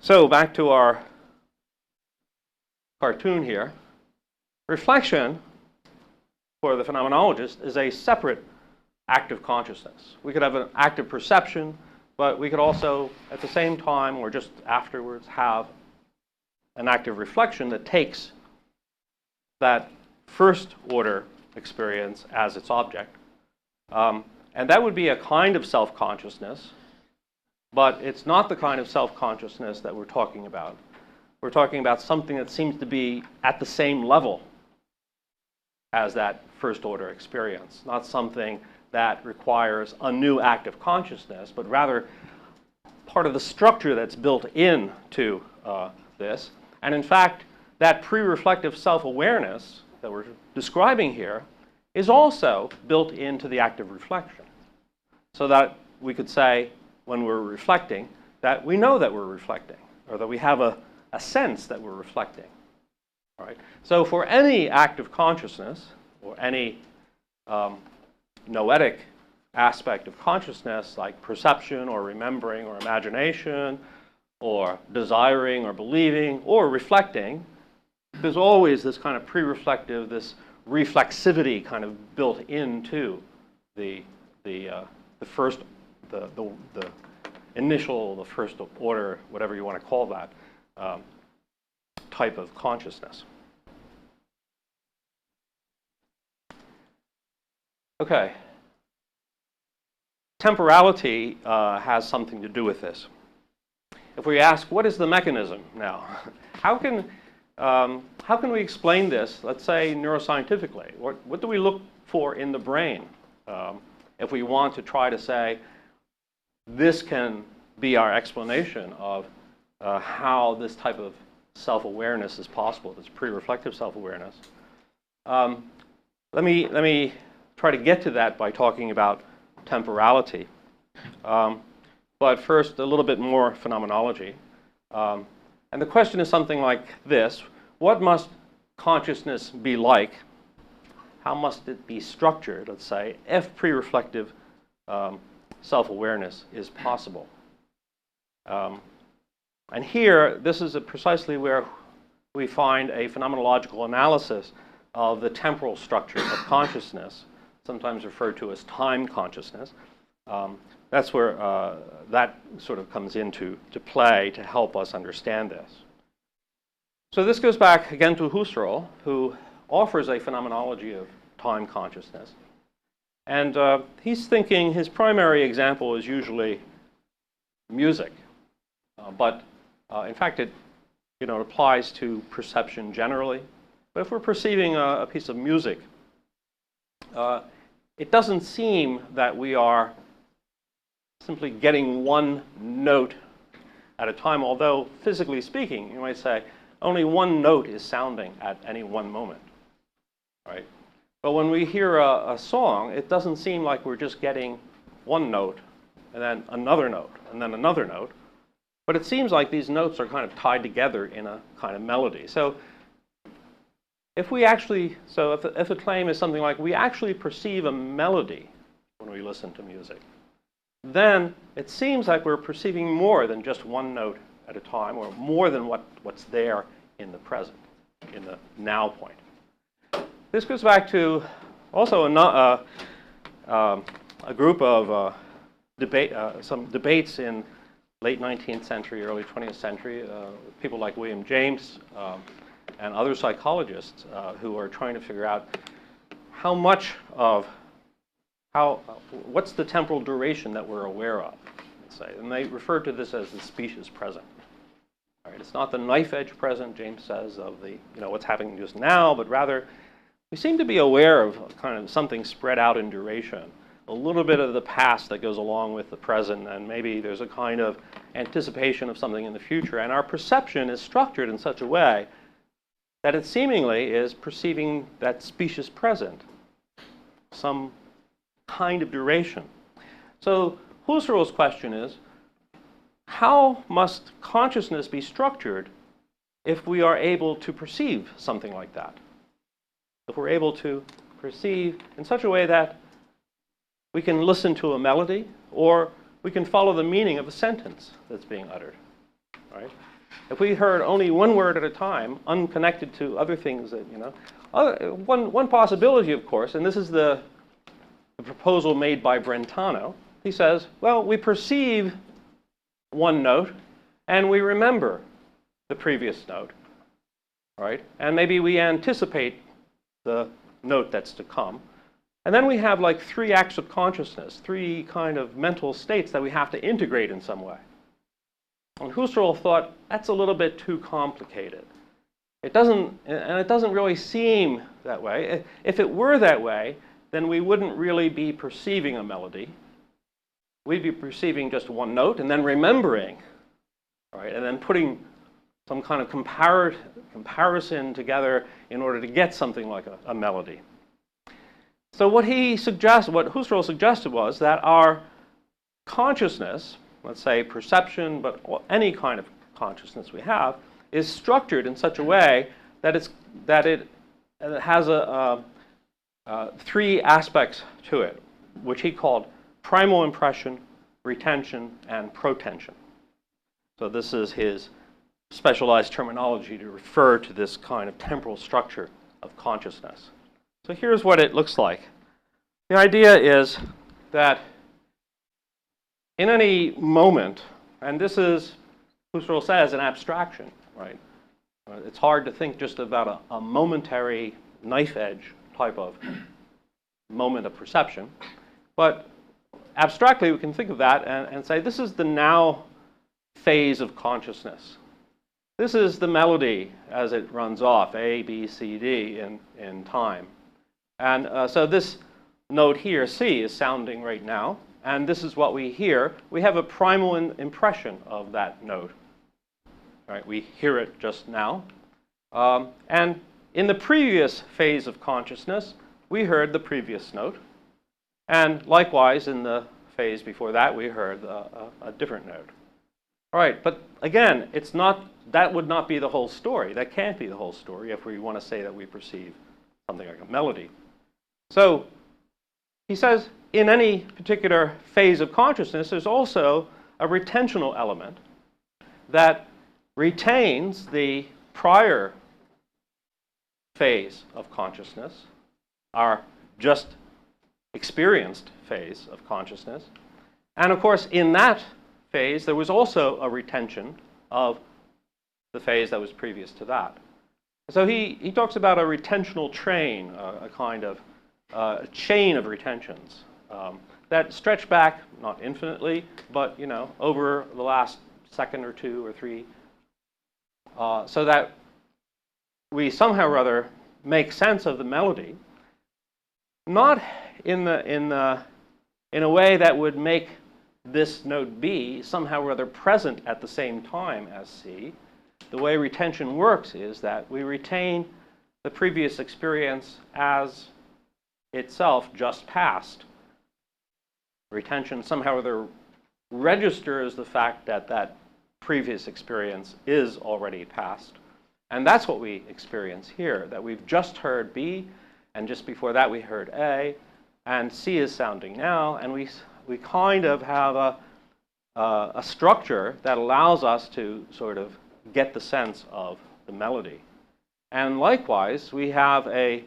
So back to our cartoon here. Reflection, for the phenomenologist, is a separate active consciousness. We could have an active perception, but we could also, at the same time or just afterwards, have an active reflection that takes that first order experience as its object. And that would be a kind of self-consciousness, but it's not the kind of self-consciousness that we're talking about. We're talking about something that seems to be at the same level as that first order experience, not something that requires a new active consciousness, but rather part of the structure that's built into this. And in fact, that pre-reflective self-awareness that we're describing here is also built into the active reflection. So that we could say, when we're reflecting, that we know that we're reflecting, or that we have a sense that we're reflecting. All right? So for any active consciousness, or any noetic aspect of consciousness, like perception, or remembering, or imagination, or desiring, or believing, or reflecting, there's always this kind of pre-reflective, this reflexivity kind of built into the initial, the first order, whatever you want to call that, type of consciousness. Okay. Temporality has something to do with this. If we ask, what is the mechanism now? How can we explain this, let's say neuroscientifically? What do we look for in the brain if we want to try to say, this can be our explanation of how this type of self-awareness is possible, this pre-reflective self-awareness? Let me try to get to that by talking about temporality. But first, a little bit more phenomenology. And the question is something like this. What must consciousness be like? How must it be structured, let's say, if pre-reflective self-awareness is possible? And here, this is precisely where we find a phenomenological analysis of the temporal structure of consciousness, sometimes referred to as time consciousness. That's where that sort of comes into play to help us understand this. So this goes back again to Husserl, who offers a phenomenology of time consciousness. And he's thinking his primary example is usually music. But in fact, it applies to perception generally. But if we're perceiving a piece of music, it doesn't seem that we are simply getting one note at a time, although physically speaking, you might say, only one note is sounding at any one moment, right? But when we hear a song, it doesn't seem like we're just getting one note and then another note and then another note, but it seems like these notes are kind of tied together in a kind of melody. So if the claim is something like we actually perceive a melody when we listen to music, then it seems like we're perceiving more than just one note at a time, or more than what's there in the present, in the now point. This goes back to also a group of some debates in late 19th century, early 20th century, people like William James and other psychologists who are trying to figure out what's the temporal duration that we're aware of, let's say. And they refer to this as the specious present. All right, it's not the knife edge present, James says, of the what's happening just now, but rather we seem to be aware of kind of something spread out in duration, a little bit of the past that goes along with the present, and maybe there's a kind of anticipation of something in the future. And our perception is structured in such a way that it seemingly is perceiving that specious present, some kind of duration. So Husserl's question is, how must consciousness be structured if we are able to perceive something like that? If we're able to perceive in such a way that we can listen to a melody, or we can follow the meaning of a sentence that's being uttered. right? If we heard only one word at a time, unconnected to other things that, one possibility, of course, and this is the proposal made by Brentano. He says, well, we perceive one note and we remember the previous note, right? And maybe we anticipate the note that's to come. And then we have like 3 acts of consciousness, 3 kind of mental states that we have to integrate in some way. And Husserl thought that's a little bit too complicated. It doesn't really seem that way. If it were that way, then we wouldn't really be perceiving a melody. We'd be perceiving just one note and then remembering, right? And then putting some kind of comparison together in order to get something like a melody. So what Husserl suggested was that our consciousness, let's say perception, but any kind of consciousness we have, is structured in such a way that it has 3 aspects to it, which he called primal impression, retention, and protension. So this is his specialized terminology to refer to this kind of temporal structure of consciousness. So here's what it looks like. The idea is that in any moment, and this is, Husserl says, an abstraction, right? It's hard to think just about a momentary knife edge type of moment of perception. But abstractly, we can think of that and say, this is the now phase of consciousness. This is the melody as it runs off, A, B, C, D in time. And so this note here, C, is sounding right now. And this is what we hear. We have a primal impression of that note. Right? We hear it just now. And in the previous phase of consciousness, we heard the previous note. And likewise, in the phase before that, we heard a different note. All right, but again, that would not be the whole story. That can't be the whole story if we want to say that we perceive something like a melody. So he says, in any particular phase of consciousness, there's also a retentional element that retains the prior phase of consciousness, our just experienced phase of consciousness. And of course, in that phase, there was also a retention of the phase that was previous to that. So he talks about a retentional train, a kind of chain of retentions that stretch back, not infinitely, but over the last second or 2 or 3, so that we somehow or other make sense of the melody, not in a way that would make this note B somehow or other present at the same time as C. The way retention works is that we retain the previous experience as itself just passed. Retention somehow or other registers the fact that that previous experience is already past. And that's what we experience here, that we've just heard B, and just before that we heard A, and C is sounding now, and we kind of have a structure that allows us to sort of get the sense of the melody. And likewise, we have a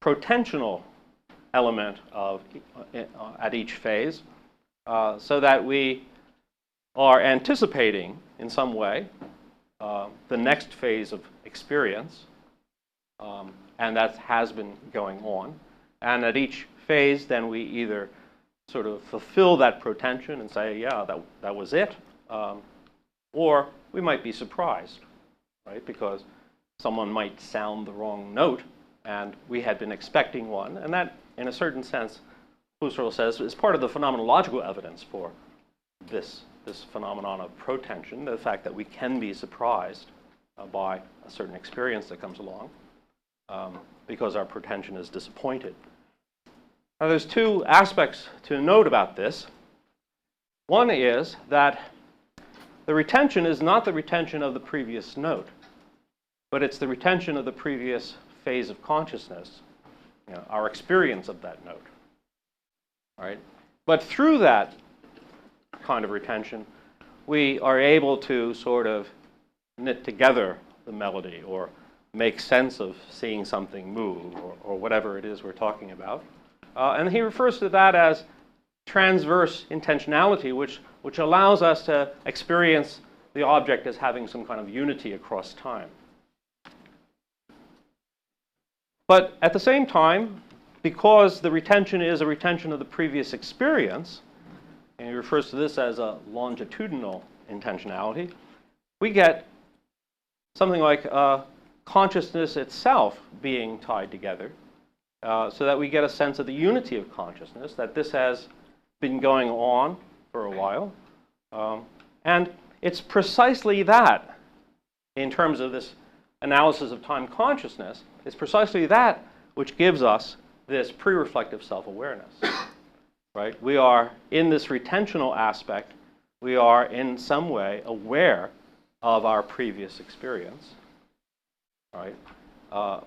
protensional element at each phase, so that we are anticipating in some way the next phase of experience, and that has been going on. And at each phase, then we either sort of fulfill that protension and say, yeah, that was it, or we might be surprised, right? Because someone might sound the wrong note, and we had been expecting one, and that, in a certain sense, Husserl says, is part of the phenomenological evidence for this phenomenon of protension, the fact that we can be surprised by a certain experience that comes along because our protension is disappointed. Now, there's 2 aspects to note about this. One is that the retention is not the retention of the previous note, but it's the retention of the previous phase of consciousness, our experience of that note. All right? But through that kind of retention, we are able to sort of knit together the melody or make sense of seeing something move or whatever it is we're talking about. And he refers to that as transverse intentionality, which allows us to experience the object as having some kind of unity across time. But at the same time, because the retention is a retention of the previous experience, and he refers to this as a longitudinal intentionality, we get something like consciousness itself being tied together, so that we get a sense of the unity of consciousness, that this has been going on for a while. And it's precisely that, in terms of this analysis of time consciousness, it's precisely that which gives us this pre-reflective self-awareness. Right? We are, in this retentional aspect, we are in some way aware of our previous experience. Right?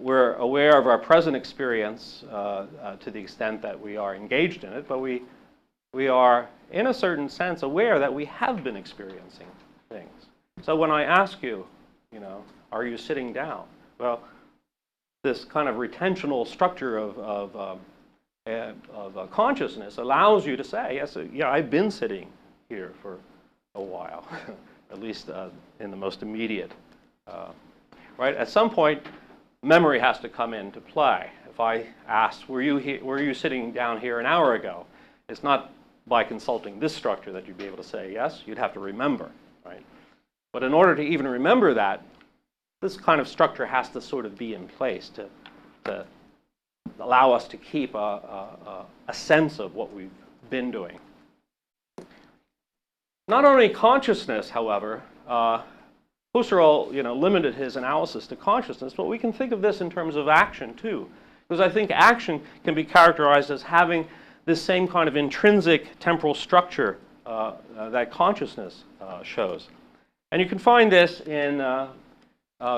We're aware of our present experience to the extent that we are engaged in it, but we are, in a certain sense, aware that we have been experiencing things. So when I ask you, are you sitting down? Well, this kind of retentional structure of consciousness allows you to say, yes, yeah, I've been sitting here for a while, at least in the most immediate. Right? At some point, memory has to come into play. If I ask, were you sitting down here an hour ago? It's not by consulting this structure that you'd be able to say yes. You'd have to remember, right? But in order to even remember that, this kind of structure has to sort of be in place to allow us to keep a sense of what we've been doing. Not only consciousness, however, Husserl, limited his analysis to consciousness, but we can think of this in terms of action too, because I think action can be characterized as having this same kind of intrinsic temporal structure that consciousness shows. And you can find this in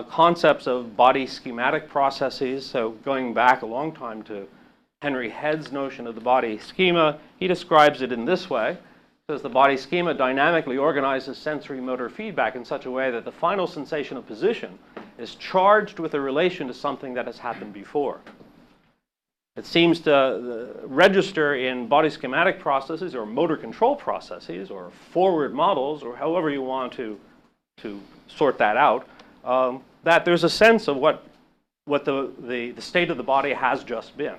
concepts of body schematic processes. So going back a long time to Henry Head's notion of the body schema, he describes it in this way. He says the body schema dynamically organizes sensory motor feedback in such a way that the final sensation of position is charged with a relation to something that has happened before. It seems to register in body schematic processes or motor control processes or forward models, or however you want to sort that out, that there's a sense of what the state of the body has just been.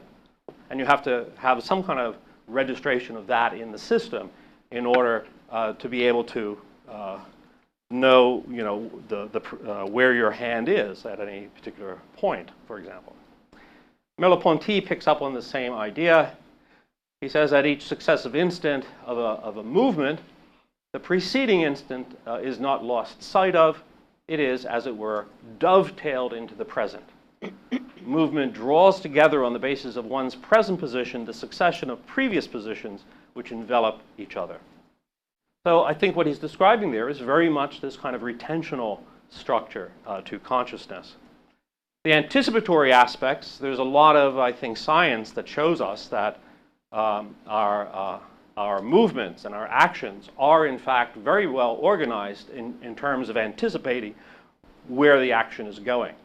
And you have to have some kind of registration of that in the system in order to be able to know, where your hand is at any particular point, for example. Merleau-Ponty picks up on the same idea. He says at each successive instant of a movement, the preceding instant is not lost sight of. It is, as it were, dovetailed into the present. Movement draws together on the basis of one's present position the succession of previous positions which envelop each other. So I think what he's describing there is very much this kind of retentional structure to consciousness. The anticipatory aspects, there's a lot of, I think, science that shows us that our movements and our actions are, in fact, very well organized in terms of anticipating where the action is going.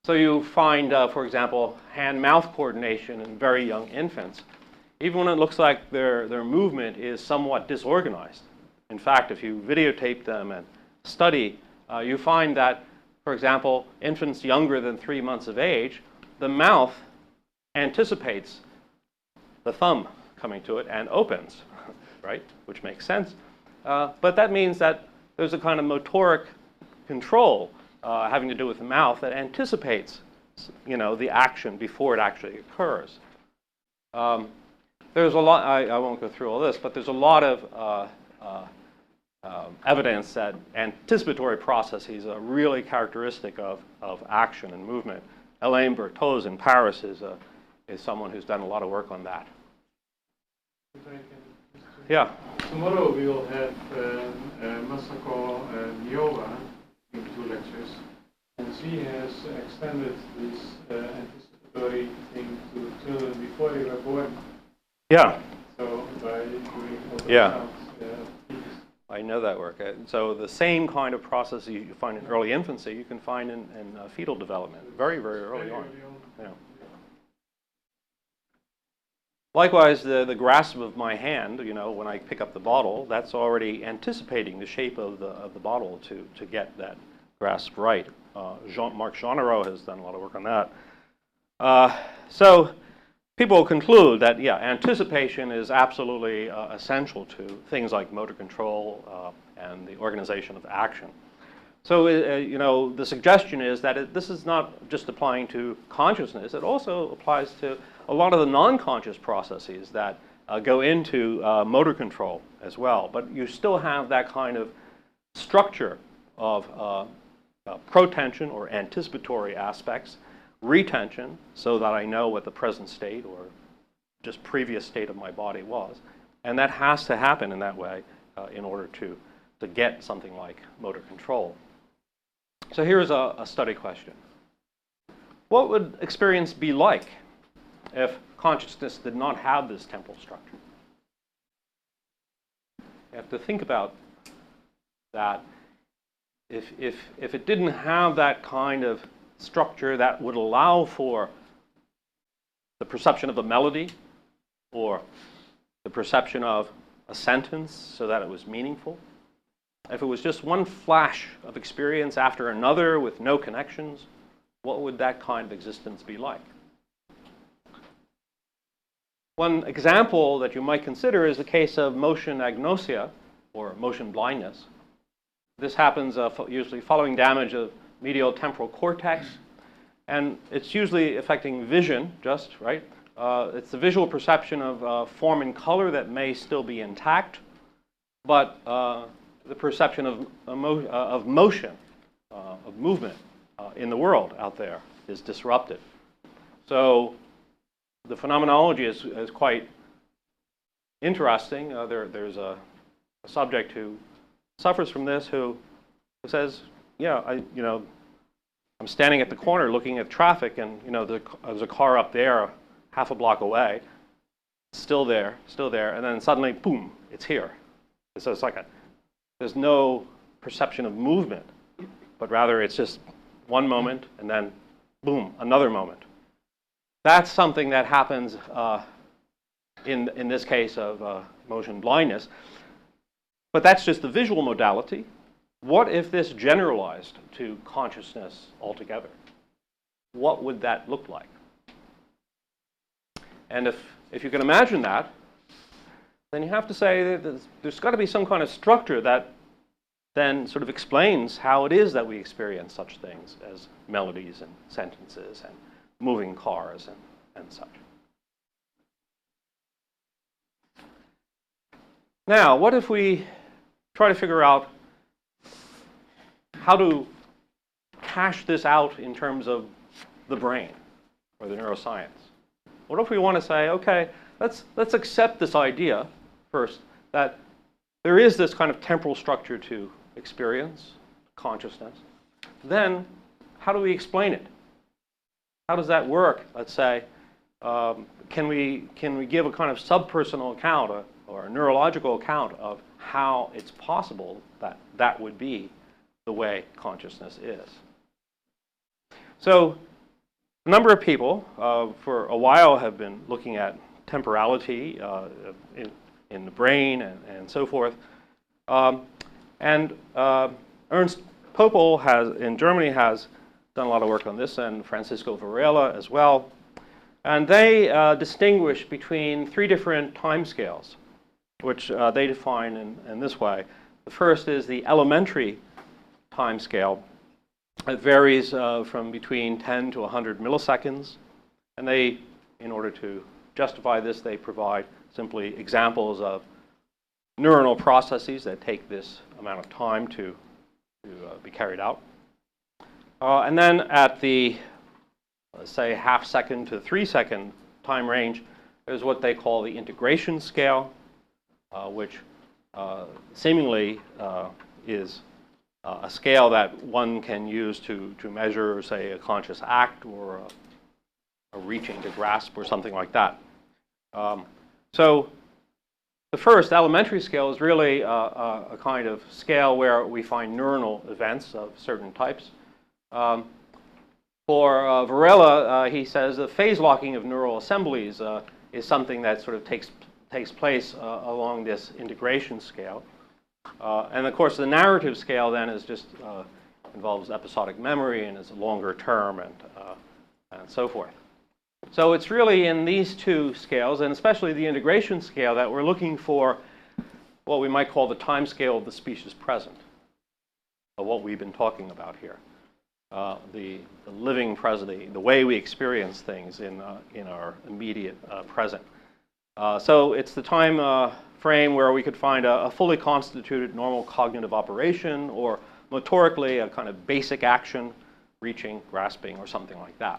So you find, for example, hand-mouth coordination in very young infants, even when it looks like their movement is somewhat disorganized. In fact, if you videotape them and study, you find that, for example, infants younger than 3 months of age, the mouth anticipates the thumb coming to it and opens, right? Which makes sense. But that means that there's a kind of motoric control having to do with the mouth that anticipates, the action before it actually occurs. There's a lot, I won't go through all this, but there's a lot of evidence that anticipatory processes are really characteristic of action and movement. Alain Berthoz in Paris is someone who's done a lot of work on that. Yeah. Tomorrow we will have Masako Niowa in 2 lectures, and she has extended this anticipatory thing to children before they were born. Yeah. So by doing all the Yeah. sounds, I know that work. So the same kind of process you find in early infancy, you can find in fetal development, very, very early on. Yeah. Likewise, the grasp of my hand, when I pick up the bottle, that's already anticipating the shape of the bottle to get that grasp right. Marc Jeanneret has done a lot of work on that. So people conclude that, yeah, anticipation is absolutely essential to things like motor control and the organization of action. So, the suggestion is that this is not just applying to consciousness, it also applies to a lot of the non-conscious processes that go into motor control as well. But you still have that kind of structure of protension or anticipatory aspects, retention, so that I know what the present state or just previous state of my body was. And that has to happen in that way in order to get something like motor control. So here's a study question. What would experience be like if consciousness did not have this temporal structure? You have to think about that. If it didn't have that kind of structure that would allow for the perception of a melody or the perception of a sentence so that it was meaningful, if it was just one flash of experience after another with no connections, what would that kind of existence be like? One example that you might consider is the case of motion agnosia, or motion blindness. This happens usually following damage of medial temporal cortex, and it's usually affecting vision, right? It's the visual perception of form and color that may still be intact, but the perception of motion, of movement in the world out there is disrupted. So the phenomenology is quite interesting. There's a subject who suffers from this who says, yeah, I'm standing at the corner looking at traffic, and there's a car up there half a block away, still there, and then suddenly, boom, it's here. So it's like there's no perception of movement, but rather it's just one moment and then, boom, another moment. That's something that happens in this case of motion blindness. But that's just the visual modality. What if this generalized to consciousness altogether? What would that look like? And if you can imagine that, then you have to say that there's got to be some kind of structure that then sort of explains how it is that we experience such things as melodies and sentences and moving cars and such. Now, what if we try to figure out how to hash this out in terms of the brain or the neuroscience? What if we want to say, okay, let's accept this idea first that there is this kind of temporal structure to experience, consciousness. Then, how do we explain it? How does that work? Let's say, can we give a kind of subpersonal account or a neurological account of how it's possible that that would be the way consciousness is? So, a number of people for a while have been looking at temporality in the brain and so forth. And Ernst Popel in Germany has done a lot of work on this, and Francisco Varela as well. And they distinguish between three different timescales, which they define in this way. The first is the elementary timescale. It varies from between 10 to 100 milliseconds. And they, in order to justify this, they provide simply examples of neuronal processes that take this amount of time to be carried out. And then at the, let's say, half-second to 3-second time range, there's what they call the integration scale, which seemingly is a scale that one can use to measure, say, a conscious act or a reaching to grasp or something like that. So The first, elementary scale, is really a kind of scale where we find neuronal events of certain types. For Varela, he says the phase locking of neural assemblies is something that sort of takes place along this integration scale. And of course, the narrative scale then is just involves episodic memory and is longer term and so forth. So it's really in these two scales, and especially the integration scale, that we're looking for what we might call the time scale of the species present, of what we've been talking about here. The living present, the way we experience things in our immediate present. So it's the time frame where we could find a fully constituted normal cognitive operation, or motorically a kind of basic action, reaching, grasping, or something like that.